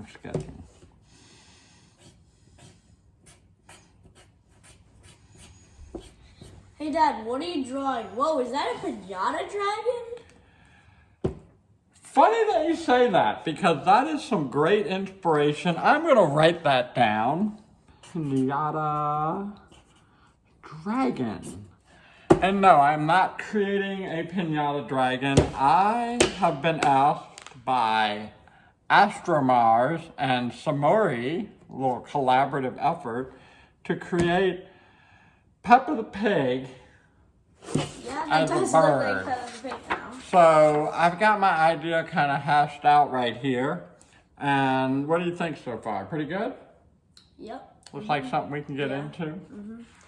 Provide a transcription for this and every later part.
I'm sketching. Hey Dad, what are you drawing? Whoa, is that a pinata dragon? Funny that you say that, because that is some great inspiration. I'm going to write that down. Pinata dragon. And no, I'm not creating a pinata dragon. I have been asked by Astro Mars and Samori, a little collaborative effort, to create Peppa the Pig Yeah, that as a does look bird. like Peppa the Pig now. So I've got my idea kind of hashed out right here. And what do you think so far? Pretty good? Yep. Looks like something we can get into.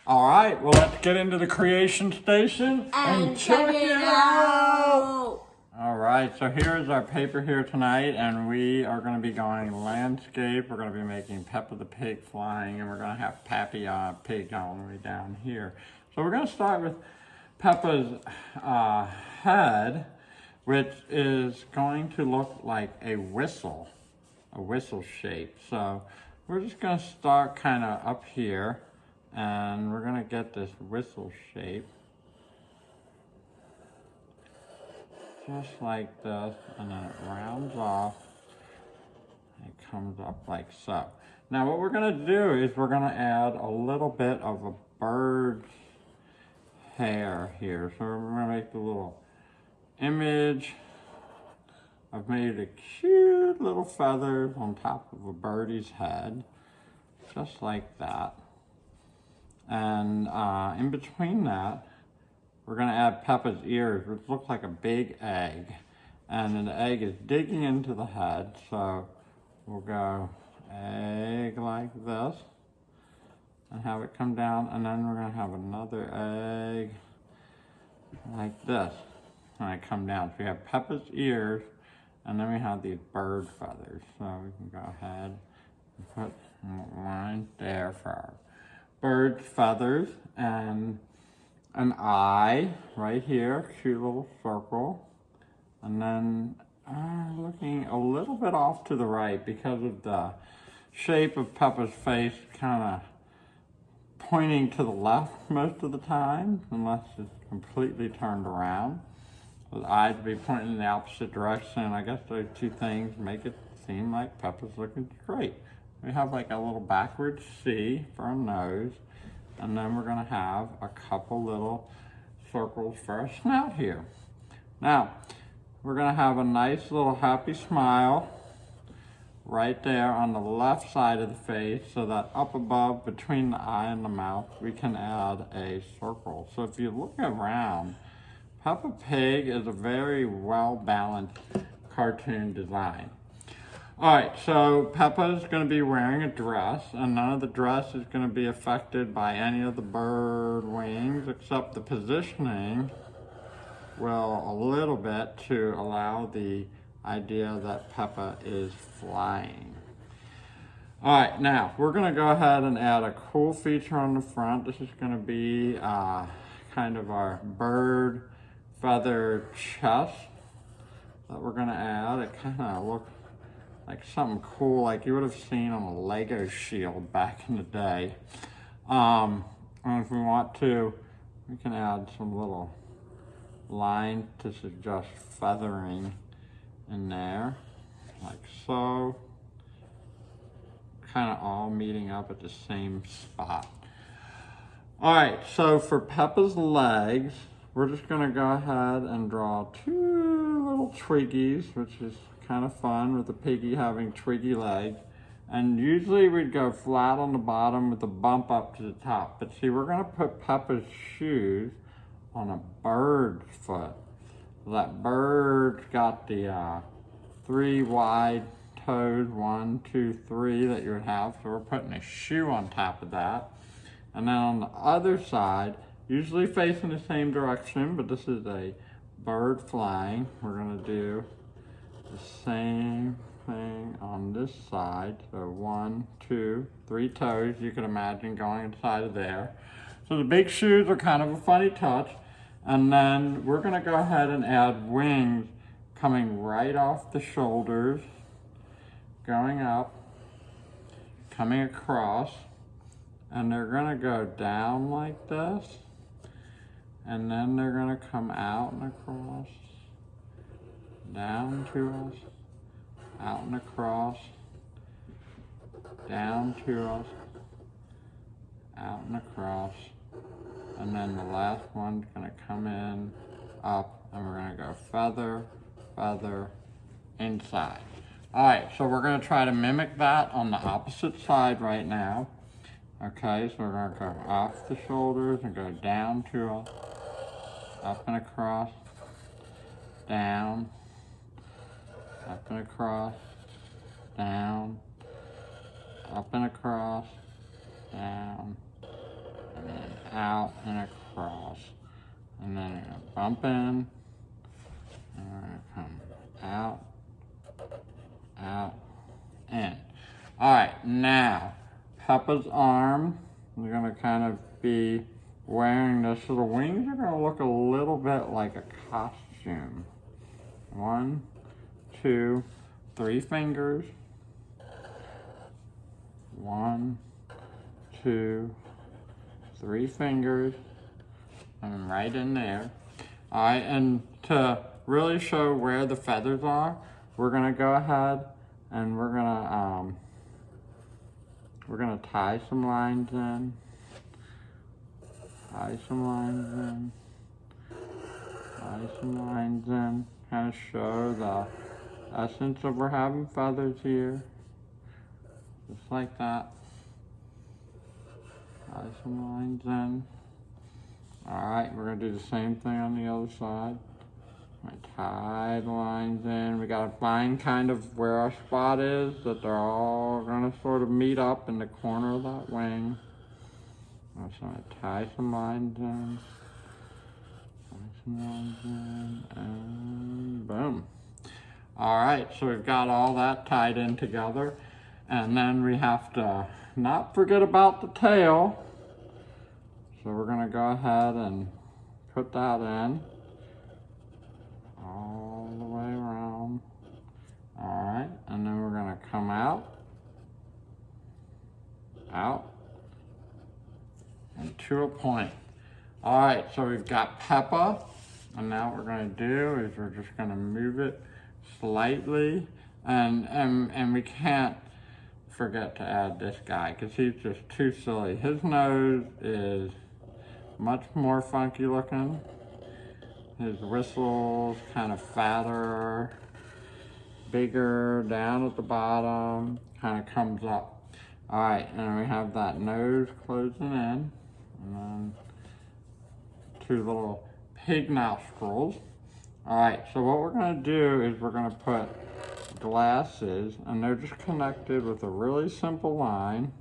All right, well, let's get into the creation station and check it out. All right, so here's our paper here tonight, and we are going to be going landscape. We're going to be making Peppa the Pig flying, and we're going to have Pappy Pig all the way down here. So we're going to start with Peppa's head, which is going to look like a whistle shape. So we're just going to start kind of up here, and we're going to get this whistle shape. Just like this, and then it rounds off. It comes up like so. Now what we're going to do is we're going to add a little bit of a bird's hair here. So we're going to make the little image. I've made a cute little feather on top of a birdie's head, just like that. And in between that, we're going to add Peppa's ears, which look like a big egg. And then the egg is digging into the head, so we'll go egg like this and have it come down, and then we're going to have another egg like this when I come down. So we have Peppa's ears, and then we have these bird feathers. So we can go ahead and put a line there for our bird feathers, and an eye right here, cute little circle, and then looking a little bit off to the right because of the shape of Peppa's face kind of pointing to the left most of the time, unless it's completely turned around. So the eyes be pointing in the opposite direction. I guess those two things make it seem like Peppa's looking straight. We have like a little backwards C for a nose. And then we're going to have a couple little circles for our snout here. Now, we're going to have a nice little happy smile right there on the left side of the face, so that up above between the eye and the mouth, we can add a circle. So if you look around, Peppa Pig is a very well-balanced cartoon design. All right, so Peppa is going to be wearing a dress, and none of the dress is going to be affected by any of the bird wings, except the positioning will a little bit to allow the idea that Peppa is flying. All right, now we're going to go ahead and add a cool feature on the front. This is going to be kind of our bird feather chest that we're going to add. It kind of looks like something cool, like you would have seen on a Lego shield back in the day. And if we want to, we can add some little lines to suggest feathering in there, like so. Kind of all meeting up at the same spot. All right, so for Peppa's legs, we're just gonna go ahead and draw two little twiggies, which is kind of fun with the piggy having twiggy legs. And usually we'd go flat on the bottom with a bump up to the top. But see, we're gonna put Peppa's shoes on a bird's foot. That bird's got the 3 wide toes, 1, 2, 3 that you would have. So we're putting a shoe on top of that. And then on the other side, usually facing the same direction, but this is a bird flying, we're gonna do the same thing on this side. So 1, 2, 3 toes, you can imagine going inside of there. So the big shoes are kind of a funny touch. And then we're gonna go ahead and add wings coming right off the shoulders going up, coming across, and they're gonna go down like this, and then they're gonna come out and across, down to us, out and across, down to us, out and across, and then the last one's gonna come in, up, and we're gonna go feather, feather, inside. All right, so we're gonna try to mimic that on the opposite side right now. Okay, so we're gonna go off the shoulders and go down to us, up and across, down, up and across, down, up and across, down, and then out and across. And then we're gonna bump in, and we're gonna come out, out, in. All right, now, Peppa's arm, we're gonna kind of be wearing this, so the wings are gonna look a little bit like a costume. 1, 2, 3 fingers. 1, 2, 3 fingers, and right in there. All right, and to really show where the feathers are, we're gonna go ahead and we're gonna tie some lines in. Tie some lines in. Tie some lines in. Kind of show the essence of we're having feathers here. Just like that. Tie some lines in. Alright, we're going to do the same thing on the other side. Tie the lines in. We got to find kind of where our spot is, that they're all going to sort of meet up in the corner of that wing. I'm just going to tie some lines in. Tie some lines in. And boom. Alright, so we've got all that tied in together. And then we have to not forget about the tail. So we're going to go ahead and put that in. All the way around. Alright, and then we're going to come out. Out. And to a point. Alright, so we've got Peppa. And now what we're going to do is we're just going to move it slightly. And we can't forget to add this guy because he's just too silly. His nose is much more funky looking. His whistle's kind of fatter, bigger down at the bottom, kind of comes up. All right, and we have that nose closing in, and then 2 little pig nostrils. All right, so what we're gonna do is we're gonna put glasses, and they're just connected with a really simple line.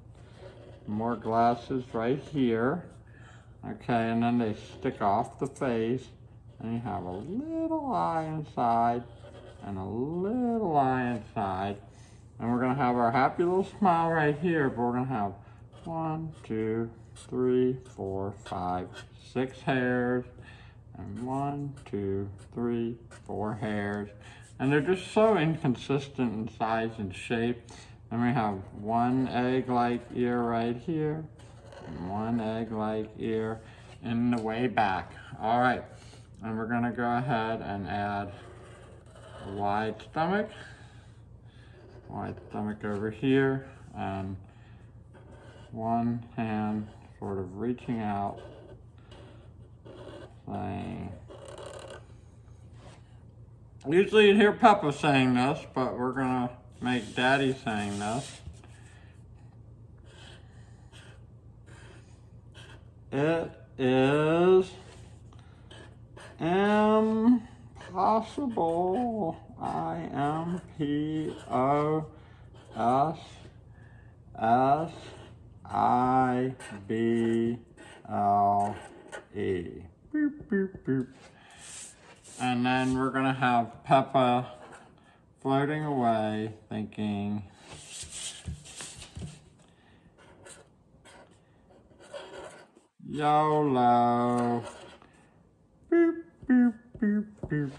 More glasses right here. Okay, and then they stick off the face, and you have a little eye inside, and a little eye inside. And we're gonna have our happy little smile right here, but we're gonna have 1, 2, 3, 4, 5, 6 hairs, and 1, 2, 3, 4 hairs. And they're just so inconsistent in size and shape. And we have 1 egg-like ear right here, and 1 egg-like ear in the way back. All right, and we're gonna go ahead and add a wide stomach over here, and 1 hand sort of reaching out, saying, usually you'd hear Peppa saying this, but we're gonna make Daddy saying this. It is impossible. IMPOSSIBLE. Boop, boop, boop. And then we're gonna have Peppa floating away, thinking, YOLO. Boop, boop, boop, boop.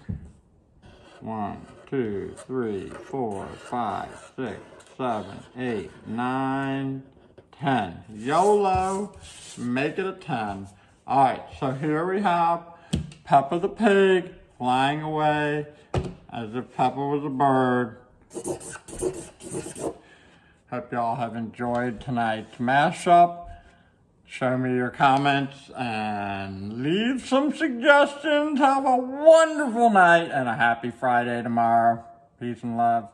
1, 2, 3, 4, 5, 6, 7, 8, 9, 10. YOLO, make it a 10. Alright, so here we have Peppa the Pig flying away as if Peppa was a bird. Hope y'all have enjoyed tonight's mashup. Show me your comments and leave some suggestions. Have a wonderful night and a happy Friday tomorrow. Peace and love.